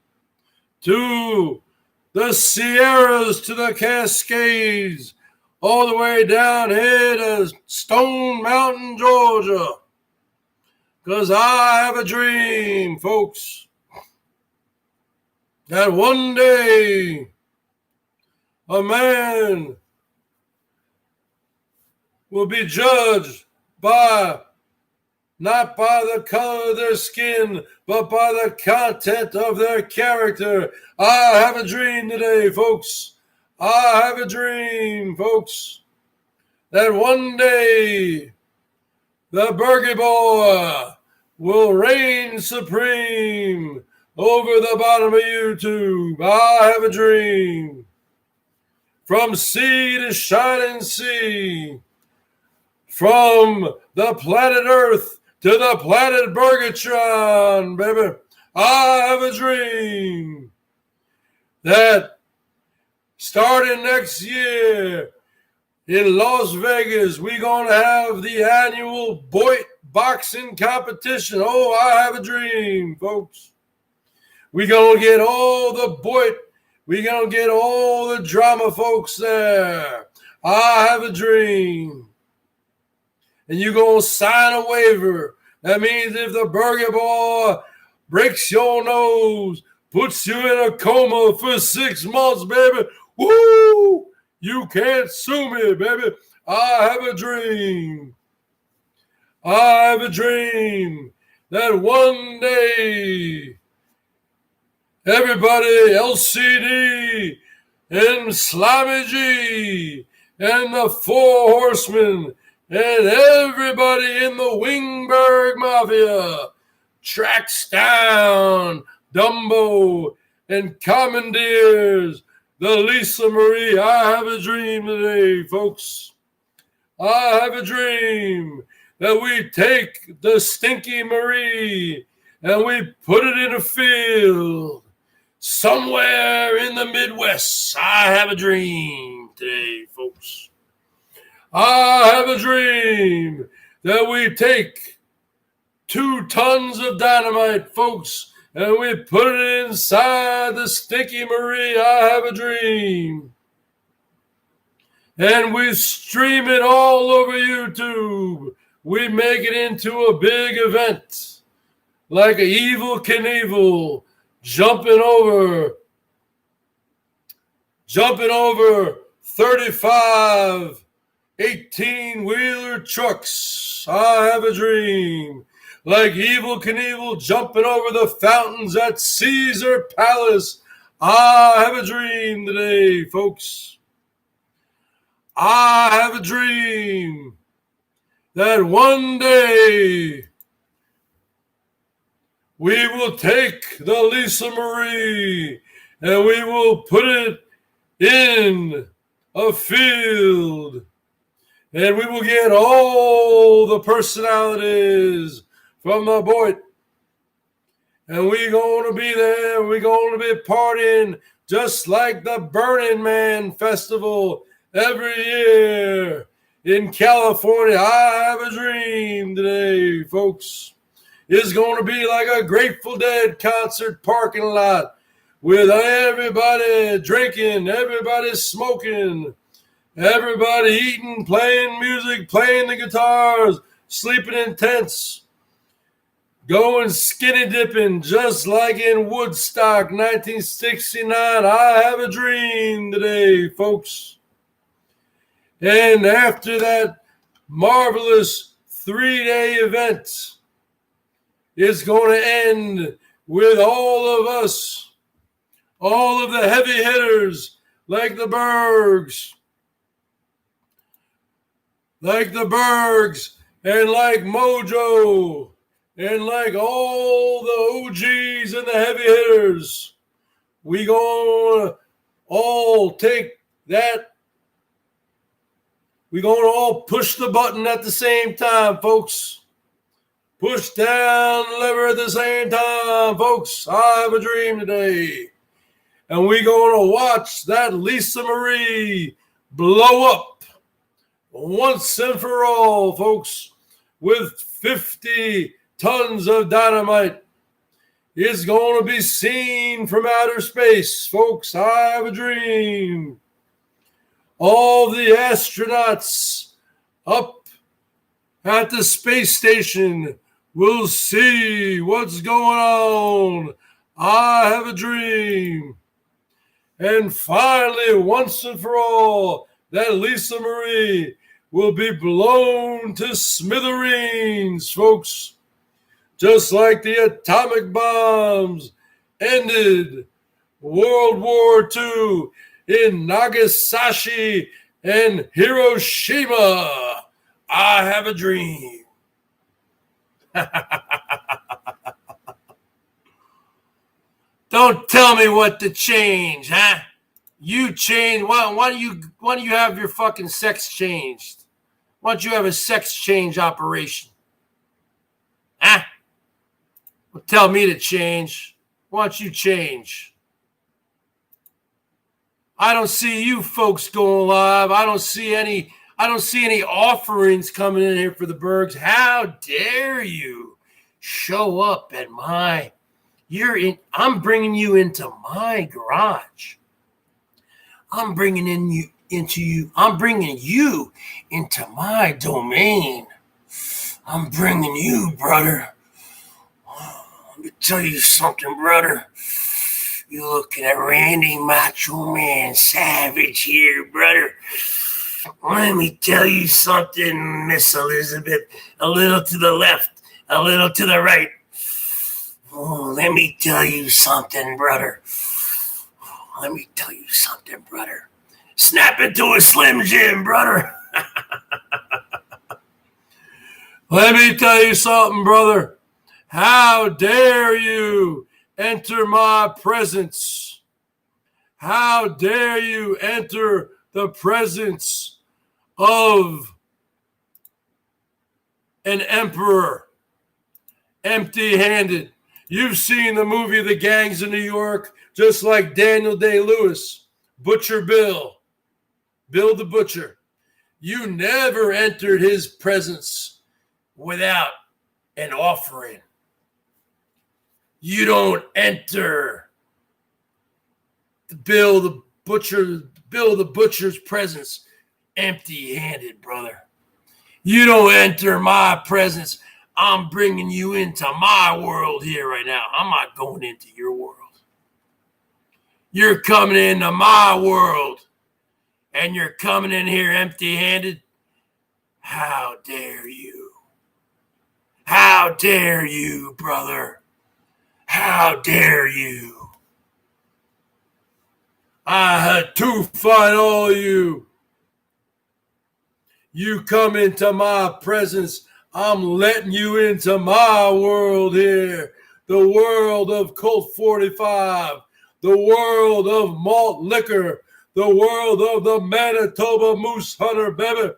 to the Sierras to the Cascades, all the way down here to Stone Mountain, Georgia. Because I have a dream, folks, that one day a man will be judged not by the color of their skin, but by the content of their character. I have a dream today, folks. I have a dream, folks, that one day the Bergie Boy will reign supreme over the bottom of YouTube. I have a dream. From sea to shining sea, from the planet Earth to the planet Bergatron, baby. I have a dream that starting next year in Las Vegas, we're going to have the annual Boit boxing competition. Oh, I have a dream, folks. We're going to get all the Boit. We're going to get all the drama folks there. I have a dream. And you're going to sign a waiver. That means if the Bergie Boy breaks your nose, puts you in a coma for 6 months, baby, woo, you can't sue me, baby. I have a dream. I have a dream that one day everybody, LCD and Slimy G and the Four Horsemen and everybody in the Wingberg Mafia tracks down Dumbo and commandeers the Lisa Marie. I have a dream today, folks. I have a dream that we take the Stinky Marie and we put it in a field somewhere in the Midwest. I have a dream today, folks. I have a dream that we take 2 tons of dynamite, folks, and we put it inside the Stinky Marie. I have a dream. And we stream it all over YouTube. We make it into a big event, like an Evel Knievel jumping over 35 18-wheeler trucks. I have a dream. like Evel Knievel jumping over the fountains at Caesar Palace. I have a dream today, folks. I have a dream that one day we will take the Lisa Marie and we will put it in a field, and we will get all the personalities from the boat, and we're going to be there. We're going to be partying just like the Burning Man Festival every year in California. I have a dream today, folks. It's going to be like a Grateful Dead concert parking lot with everybody drinking, everybody smoking, everybody eating, playing music, playing the guitars, sleeping in tents, going skinny dipping just like in Woodstock 1969. I have a dream today, folks. And after that marvelous 3-day event, it's going to end with all of us, all of the heavy hitters like the BERGS, and like Mojo, and like all the OGs and the heavy hitters. We gonna all take that. We gonna all push the button at the same time, folks. Push down the lever at the same time, folks. I have a dream today. And we're going to watch that Lisa Marie blow up once and for all, folks, with 50 tons of dynamite. It's going to be seen from outer space, folks. I have a dream. All the astronauts up at the space station will see what's going on. I have a dream. And finally, once and for all, that Lisa Marie will be blown to smithereens, folks. Just like the atomic bombs ended World War II in Nagasaki and Hiroshima. I have a dream. Don't tell me what to change, huh? You change. Why don't you have your fucking sex changed? Why don't you have a sex change operation? Huh? Well, tell me to change. Why don't you change? I don't see you folks going live. I don't see any offerings coming in here for the Bergs. How dare you show up at my... I'm bringing you into my garage. I'm bringing you into my domain. I'm bringing you, brother. Let me tell you something, brother. You looking at Randy Macho Man Savage here, brother. Let me tell you something, Miss Elizabeth. A little to the left, a little to the right. Oh, let me tell you something, brother. Snap into a Slim Jim, brother. Let me tell you something, brother. How dare you enter my presence? How dare you enter the presence of an emperor empty-handed? You've seen the movie The Gangs of New York, just like Daniel Day-Lewis, Butcher Bill the Butcher. You never entered his presence without an offering. You don't enter Bill the Butcher's presence empty-handed, brother. You don't enter my presence. I'm bringing you into my world here right now. I'm not going into your world. You're coming into my world, and you're coming in here empty-handed. How dare you? How dare you, brother? How dare you? I had to fight all you. You come into my presence, I'm letting you into my world here. The world of Colt 45, the world of malt liquor, the world of the Manitoba Moose Hunter, baby.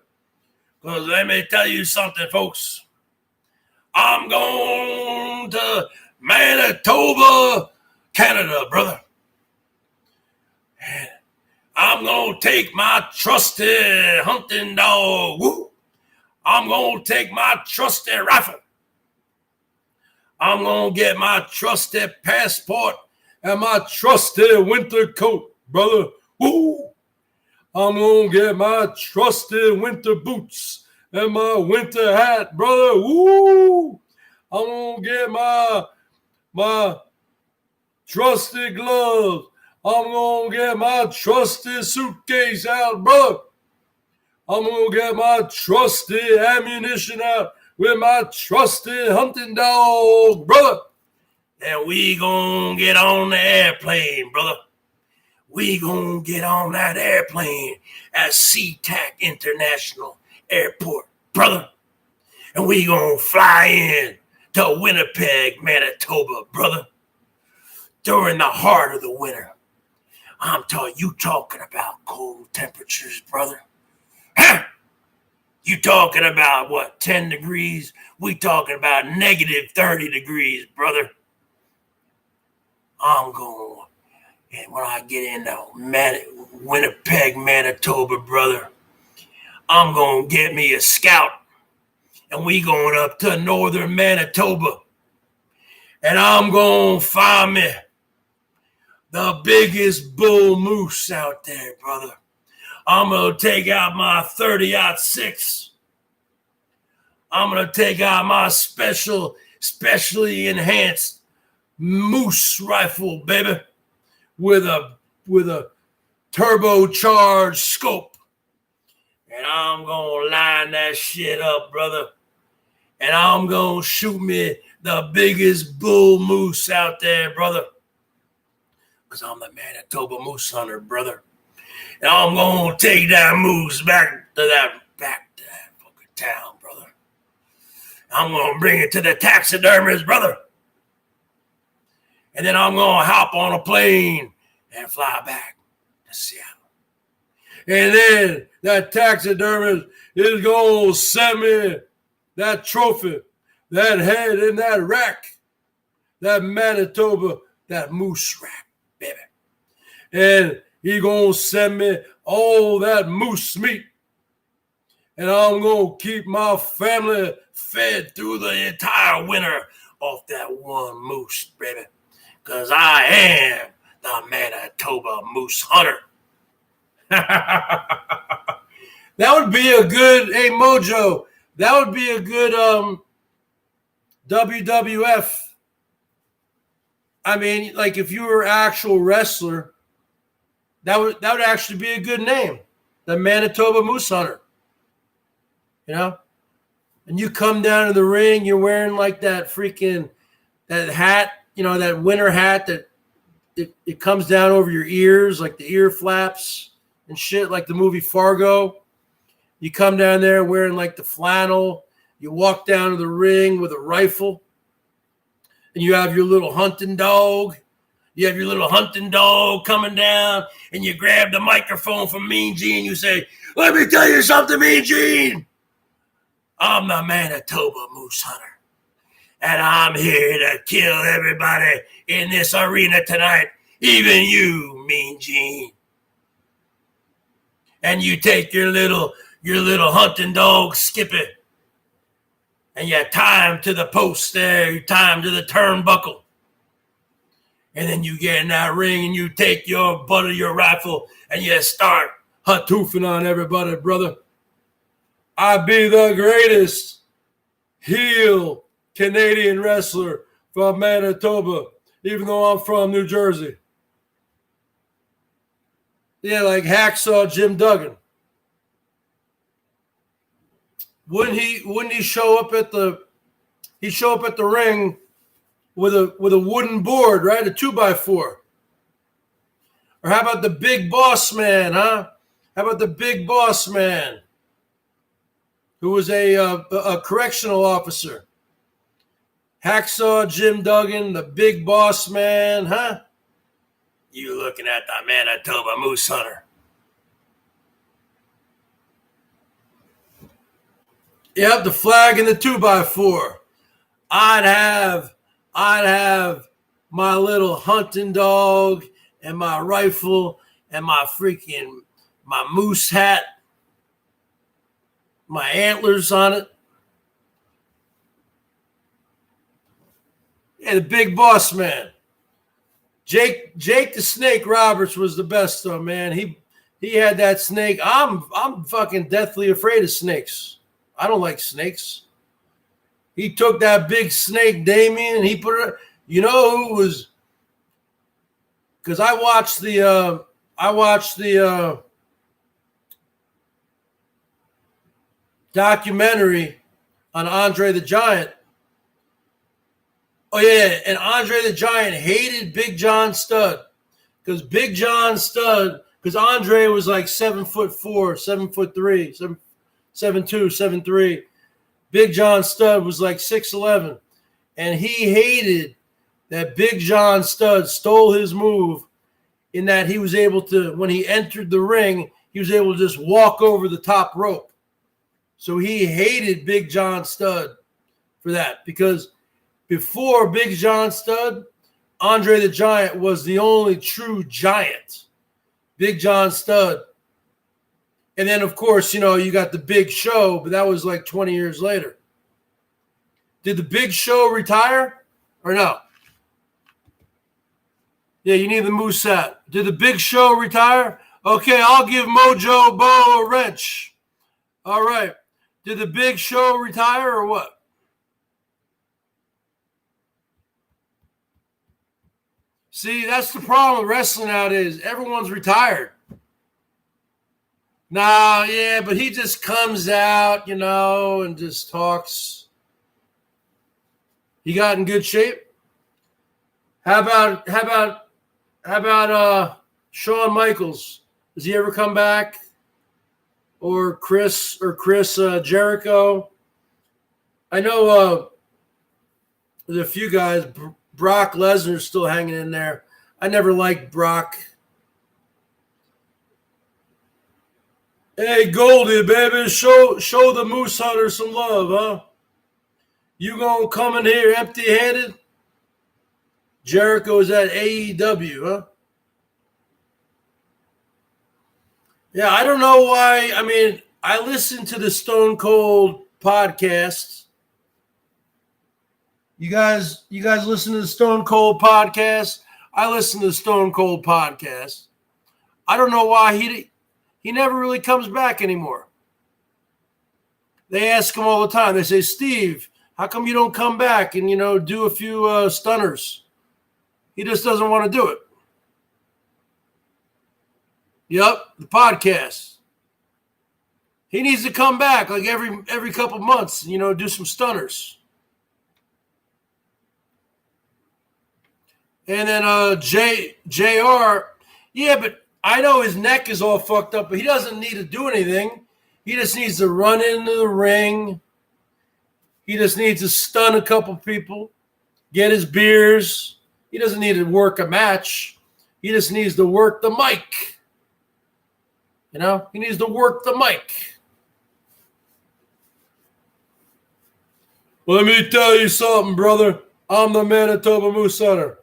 Because let me tell you something, folks. I'm going to Manitoba, Canada, brother. And I'm going to take my trusty hunting dog. Woo. I'm going to take my trusty rifle. I'm going to get my trusty passport and my trusty winter coat, brother. Woo. I'm going to get my trusty winter boots and my winter hat, brother. Woo! I'm going to get my trusty gloves. I'm going to get my trusty suitcase out, brother. I'm going to get my trusty ammunition out with my trusty hunting dog, brother. And we going to get on the airplane, brother. We gonna get on that airplane at SeaTac International Airport, brother. And we gonna fly in to Winnipeg, Manitoba, brother. During the heart of the winter. I'm talking about cold temperatures, brother. Huh? You talking about what, 10 degrees? We talking about negative 30 degrees, brother. I'm going. And when I get into Winnipeg, Manitoba, brother, I'm going to get me a scout. And we going up to northern Manitoba. And I'm going to find me the biggest bull moose out there, brother. I'm going to take out my 30-06. I'm going to take out my specially enhanced moose rifle, baby. With a turbocharged scope. And I'm going to line that shit up, brother. And I'm going to shoot me the biggest bull moose out there, brother. Because I'm the Manitoba moose hunter, brother. And I'm going to take that moose back to that fucking town, brother. I'm going to bring it to the taxidermist, brother. And then I'm going to hop on a plane and fly back to Seattle. And then that taxidermist is going to send me that trophy, that head in that rack, that Manitoba, that moose rack, baby. And he going to send me all that moose meat. And I'm going to keep my family fed through the entire winter off that one moose, baby. Because I am the Manitoba Moose Hunter. That would be a good, hey, Mojo, that would be a good WWF. I mean, like if you were an actual wrestler, that would actually be a good name. The Manitoba Moose Hunter. You know? And you come down to the ring, you're wearing like that hat, you know, that winter hat that it comes down over your ears, like the ear flaps and shit, like the movie Fargo. You come down there wearing like the flannel. You walk down to the ring with a rifle. And you have your little hunting dog. You have your little hunting dog coming down. And you grab the microphone from Mean Gene. You say, let me tell you something, Mean Gene. I'm the Manitoba Moose Hunter. And I'm here to kill everybody in this arena tonight, even you, Mean Gene. And you take your little hunting dog, Skippy, and you tie him to the post there. You tie him to the turnbuckle. And then you get in that ring and you take your butt of your rifle and you start hatoofing on everybody, brother. I be the greatest heel Canadian wrestler from Manitoba, even though I'm from New Jersey. Yeah, like Hacksaw Jim Duggan. Wouldn't he show up at the He'd show up at the ring with a wooden board, right? A 2x4. Or how about the Big Boss Man, huh? How about the Big Boss Man, who was a correctional officer? Hacksaw Jim Duggan, the Big Boss Man, huh? You looking at the Manitoba Moose Hunter. Yep, the flag and the 2x4. I'd have my little hunting dog and my rifle and my moose hat, my antlers on it. Yeah, the Big Boss Man. Jake the Snake Roberts was the best though, man. He had that snake. I'm fucking deathly afraid of snakes. I don't like snakes. He took that big snake, Damien, and he put it. You know who was? Because I watched the documentary on Andre the Giant. Oh yeah, and Andre the Giant hated Big John Studd because Andre was like 7'4", 7'3", 7'2", 7'3". Big John Studd was like 6'11", and he hated that Big John Studd stole his move in that he was able to, when he entered the ring, he was able to just walk over the top rope. So he hated Big John Studd for that because before Big John Studd, Andre the Giant was the only true giant. Big John Studd. And then, of course, you got the Big Show, but that was like 20 years later. Did the Big Show retire or no? Yeah, you need the moose hat. Did the Big Show retire? Okay, I'll give Mojo Bo a wrench. All right. Did the Big Show retire or what? See, that's the problem with wrestling nowadays. Everyone's retired. Nah, yeah, but he just comes out, and just talks. He got in good shape. How about Shawn Michaels? Does he ever come back? Or Chris Jericho? I know there's a few guys. Brock Lesnar's still hanging in there. I never liked Brock. Hey, Goldie, baby, show the Moose Hunter some love, huh? You gonna come in here empty-handed? Jericho's at AEW, huh? Yeah, I don't know why. I mean, I listen to the Stone Cold podcast. You guys listen to the Stone Cold podcast? I listen to the Stone Cold podcast. I don't know why he never really comes back anymore. They ask him all the time. They say, Steve, how come you don't come back and, do a few stunners? He just doesn't want to do it. Yep, the podcast. He needs to come back like every couple months, do some stunners. And then JR, yeah, but I know his neck is all fucked up, but he doesn't need to do anything. He just needs to run into the ring. He just needs to stun a couple people, get his beers. He doesn't need to work a match. He just needs to work the mic. He needs to work the mic. Let me tell you something, brother. I'm the Manitoba Moose Hunter.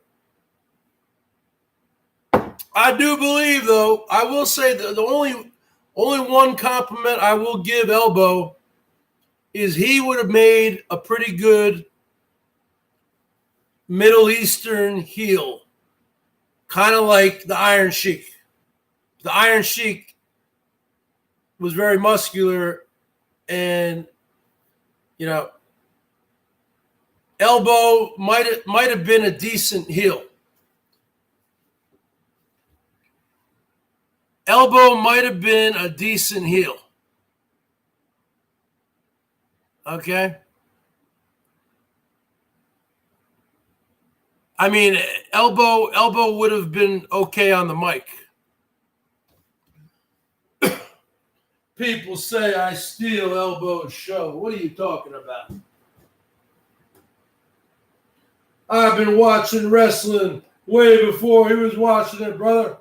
I do believe, though, I will say that the only one compliment I will give Elbo is he would have made a pretty good Middle Eastern heel, kind of like the Iron Sheik. The Iron Sheik was very muscular, and Elbo might have been a decent heel. Elbo might have been a decent heel. Okay? I mean, Elbo would have been okay on the mic. People say I steal Elbo's show. What are you talking about? I've been watching wrestling way before he was watching it, brother.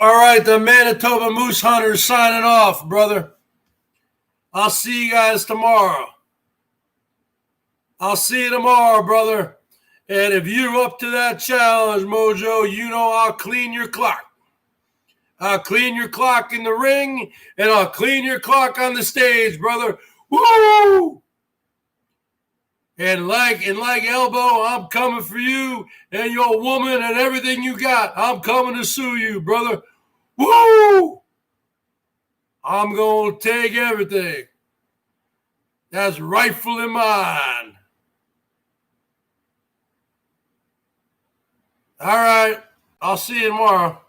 All right, the Manitoba Moose Hunters signing off, brother. I'll see you guys tomorrow. I'll see you tomorrow, brother. And if you're up to that challenge, Mojo, you know I'll clean your clock. I'll clean your clock in the ring, and I'll clean your clock on the stage, brother. Woo! And like Elbo, I'm coming for you and your woman and everything you got. I'm coming to sue you, brother. Woo! I'm going to take everything that's rightfully mine. All right. I'll see you tomorrow.